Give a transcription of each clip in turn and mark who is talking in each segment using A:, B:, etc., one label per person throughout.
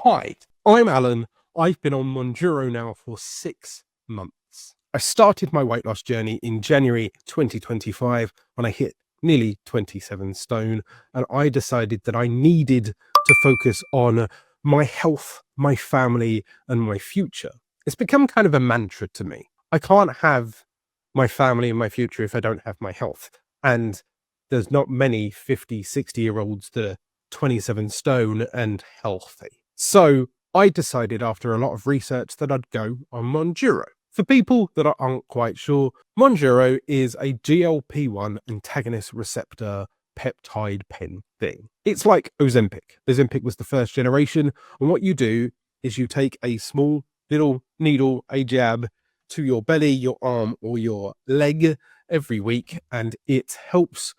A: Hi, I'm Alan. I've been on Monjuro now for 6 months. I started my weight loss journey in January 2025 when I hit nearly 27 stone, and I decided that I needed to focus on my health, my family, and my future. It's become kind of a mantra to me. I can't have my family and my future if I don't have my health. And there's not many 50, 60-year-olds that are 27 stone and healthy. So I decided after a lot of research that I'd go on Monjuro. For people that aren't quite sure, Monjuro is a GLP-1 antagonist receptor peptide pen thing. It's like Ozempic. Ozempic was the first generation, and what you do is you take a small little needle, a jab, to your belly, your arm, or your leg every week, and it helps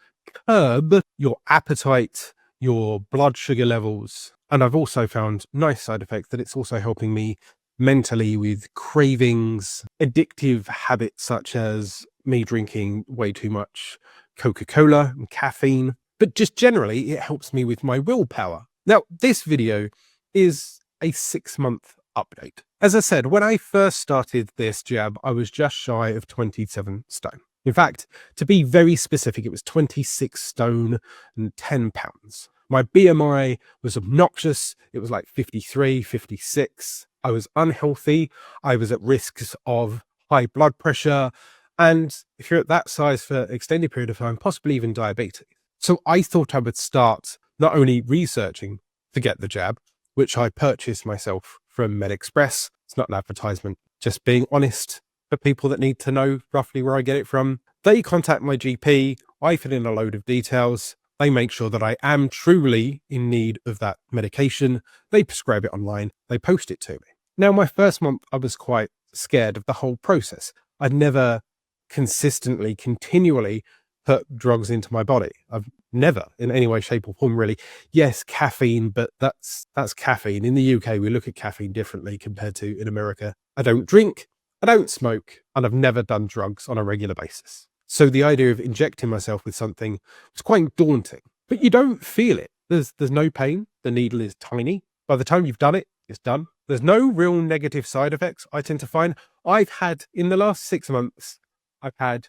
A: curb your appetite, your blood sugar levels. And I've also found nice side effects that it's also helping me mentally with cravings, addictive habits such as me drinking way too much Coca-Cola and caffeine, but just generally it helps me with my willpower. Now, this video is a 6-month update. As I said, when I first started this jab, I was just shy of 27 stone. In fact, to be very specific, it was 26 stone and 10 pounds. My BMI was obnoxious. It was like 53, 56. I was unhealthy. I was at risks of high blood pressure. And if you're at that size for an extended period of time, possibly even diabetes. So I thought I would start not only researching to get the jab, which I purchased myself from MedExpress. It's not an advertisement, just being honest for people that need to know roughly where I get it from. They contact my GP. I fill in a load of details. They make sure that I am truly in need of that medication. They prescribe it online. They post it to me. Now, my first month, I was quite scared of the whole process. I'd never consistently, continually put drugs into my body. I've never in any way, shape or form really. Yes, caffeine, but that's caffeine. In the UK, we look at caffeine differently compared to in America. I don't drink, I don't smoke, and I've never done drugs on a regular basis. So the idea of injecting myself with something was quite daunting, but you don't feel it. There's no pain. The needle is tiny. By the time you've done it, it's done. There's no real negative side effects. I tend to find I've had in the last 6 months, I've had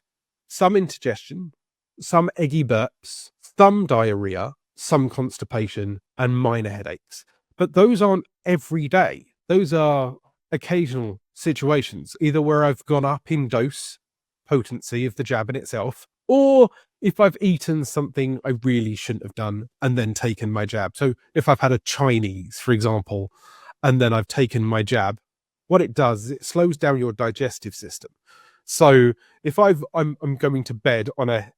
A: some indigestion, some eggy burps, some diarrhea, some constipation, and minor headaches. But those aren't every day. Those are occasional situations, either where I've gone up in dose, potency of the jab in itself, or if I've eaten something I really shouldn't have done and then taken my jab. So if I've had a Chinese, for example, and then I've taken my jab, what it does is it slows down your digestive system. So if I'm going to bed on a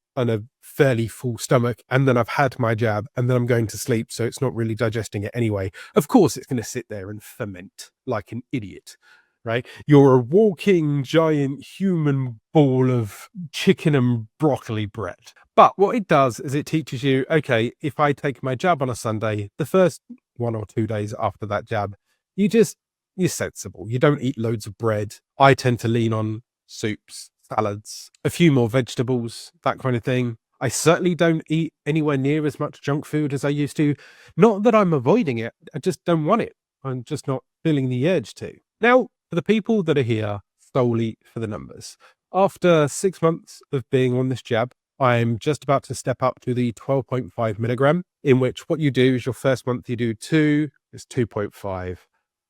A: fairly full stomach, and then I've had my jab, and then I'm going to sleep, so it's not really digesting it anyway. Of course, it's going to sit there and ferment like an idiot, right? You're a walking giant human ball of chicken and broccoli bread. But what it does is it teaches you, okay, if I take my jab on a Sunday, the first 1 or 2 days after that jab, you're sensible. You don't eat loads of bread. I tend to lean on soups, salads, a few more vegetables, that kind of thing. I certainly don't eat anywhere near as much junk food as I used to. Not that I'm avoiding it, I just don't want it. I'm just not feeling the urge to. Now, for the people that are here solely for the numbers, after 6 months of being on this jab, I'm just about to step up to the 12.5 milligram, in which what you do is your first month you do 2, it's 2.5,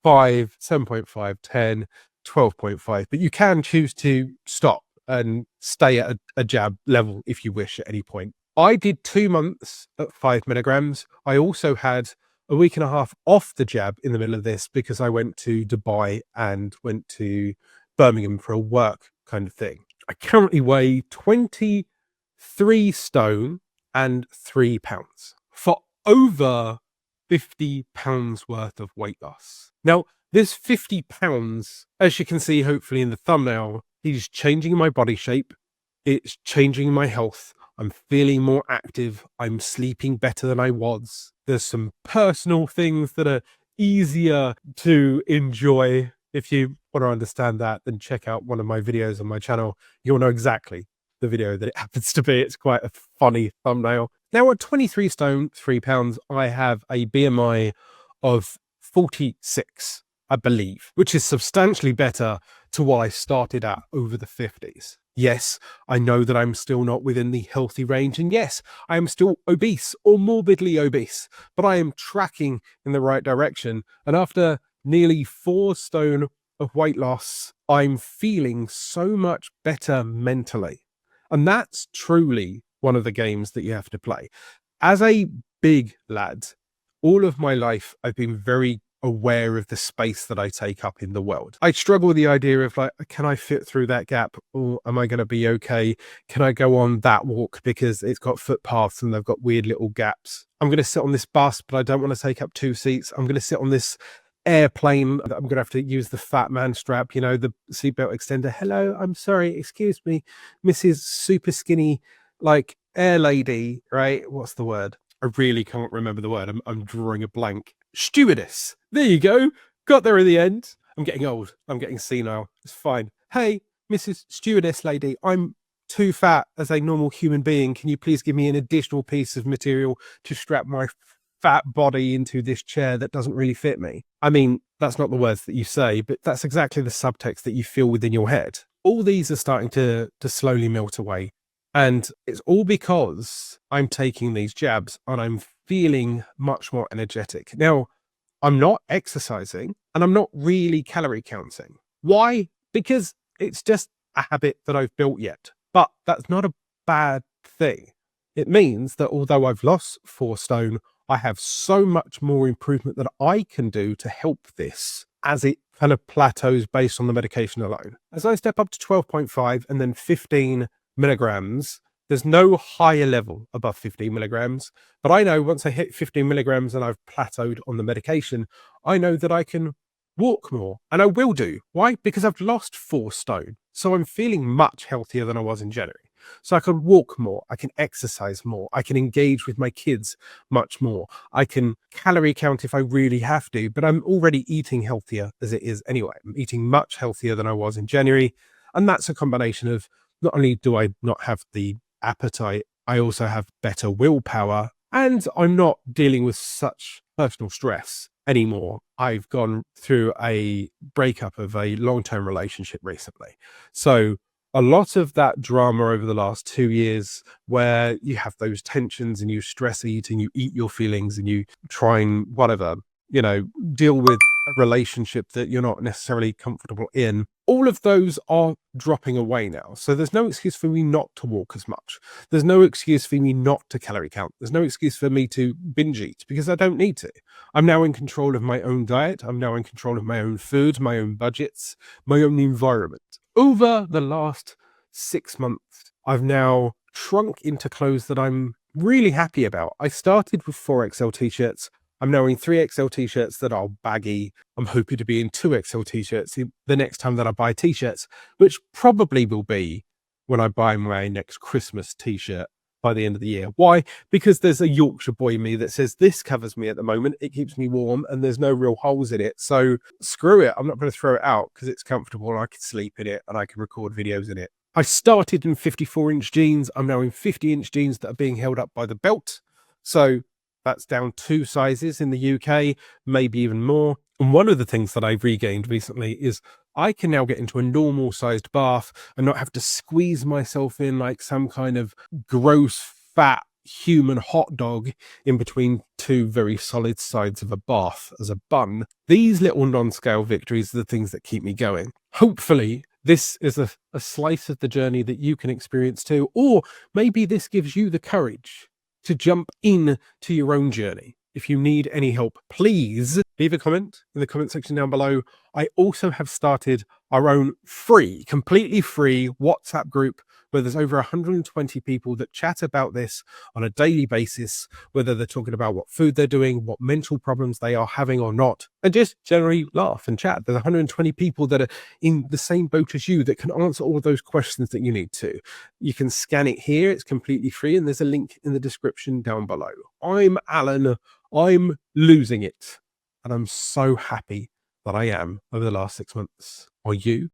A: 5, 7.5, 10, 12.5, but you can choose to stop and stay at a jab level if you wish at any point. I did 2 months at 5 milligrams. I also had a week and a half off the jab in the middle of this because I went to Dubai and went to Birmingham for a work kind of thing. I currently weigh 23 stone and 3 pounds for over 50 pounds worth of weight loss. Now, this 50 pounds, as you can see, hopefully in the thumbnail, is changing my body shape. It's changing my health. I'm feeling more active. I'm sleeping better than I was. There's some personal things that are easier to enjoy. If you want to understand that, then check out one of my videos on my channel. You'll know exactly the video that it happens to be. It's quite a funny thumbnail. Now at 23 stone, 3 pounds, I have a BMI of 46, I believe, which is substantially better to what I started at over the 50s. Yes, I know that I'm still not within the healthy range, and yes, I am still obese or morbidly obese, but I am tracking in the right direction. And after nearly 4 stone of weight loss, I'm feeling so much better mentally. And that's truly one of the games that you have to play. As a big lad, all of my life, I've been very aware of the space that I take up in the world. I struggle with the idea of like, can I fit through that gap, or am I going to be okay? Can I go on that walk because it's got footpaths and they've got weird little gaps? I'm going to sit on this bus, but I don't want to take up 2 seats. I'm going to sit on this airplane. I'm going to have to use the fat man strap, you know, the seatbelt extender. Hello, I'm sorry, excuse me, Mrs. Super Skinny, like air lady, right? What's the word? I really can't remember the word. I'm drawing a blank. Stewardess. There you go. Got there in the end. I'm getting old. I'm getting senile. It's fine. Hey, Mrs. Stewardess lady, I'm too fat as a normal human being. Can you please give me an additional piece of material to strap my fat body into this chair that doesn't really fit me? I mean, that's not the words that you say, but that's exactly the subtext that you feel within your head. All these are starting to slowly melt away. And it's all because I'm taking these jabs and I'm feeling much more energetic. Now, I'm not exercising and I'm not really calorie counting. Why? Because it's just a habit that I've built yet. But that's not a bad thing. It means that although I've lost 4 stone, I have so much more improvement that I can do to help this as it kind of plateaus based on the medication alone. As I step up to 12.5 and then 15 milligrams, there's no higher level above 15 milligrams, but I know once I hit 15 milligrams and I've plateaued on the medication, I know that I can walk more, and I will do. Why? Because I've lost 4 stone, so I'm feeling much healthier than I was in January. So I can walk more, I can exercise more, I can engage with my kids much more, I can calorie count if I really have to, but I'm already eating healthier as it is anyway. I'm eating much healthier than I was in January, and that's a combination of not only do I not have the appetite, I also have better willpower, and I'm not dealing with such personal stress anymore. I've gone through a breakup of a long-term relationship recently. So a lot of that drama over the last 2 years where you have those tensions and you stress eat and you eat your feelings and you try and whatever, you know, deal with a relationship that you're not necessarily comfortable in. All of those are dropping away now. So there's no excuse for me not to walk as much. There's no excuse for me not to calorie count. There's no excuse for me to binge eat because I don't need to. I'm now in control of my own diet. I'm now in control of my own food, my own budgets, my own environment. Over the last 6 months, I've now shrunk into clothes that I'm really happy about. I started with 4XL t-shirts. I'm now in 3XL t-shirts that are baggy. I'm hoping to be in 2XL t-shirts the next time that I buy t-shirts, which probably will be when I buy my next Christmas t-shirt by the end of the year. Why? Because there's a Yorkshire boy in me that says this covers me at the moment. It keeps me warm and there's no real holes in it. So screw it. I'm not going to throw it out because it's comfortable and I can sleep in it and I can record videos in it. I started in 54-inch jeans. I'm now in 50-inch jeans that are being held up by the belt. So that's down 2 sizes in the UK, maybe even more. And one of the things that I've regained recently is I can now get into a normal sized bath and not have to squeeze myself in like some kind of gross, fat human hot dog in between 2 very solid sides of a bath as a bun. These little non-scale victories are the things that keep me going. Hopefully, this is a slice of the journey that you can experience too, or maybe this gives you the courage to jump in to your own journey. If you need any help, please leave a comment in the comment section down below. I also have started our own free, completely free WhatsApp group where there's over 120 people that chat about this on a daily basis, whether they're talking about what food they're doing, what mental problems they are having or not, and just generally laugh and chat. There's 120 people that are in the same boat as you that can answer all of those questions that you need to. You can scan it here. It's completely free. And there's a link in the description down below. I'm Alan. I'm losing it. And I'm so happy that I am over the last 6 months. Are you?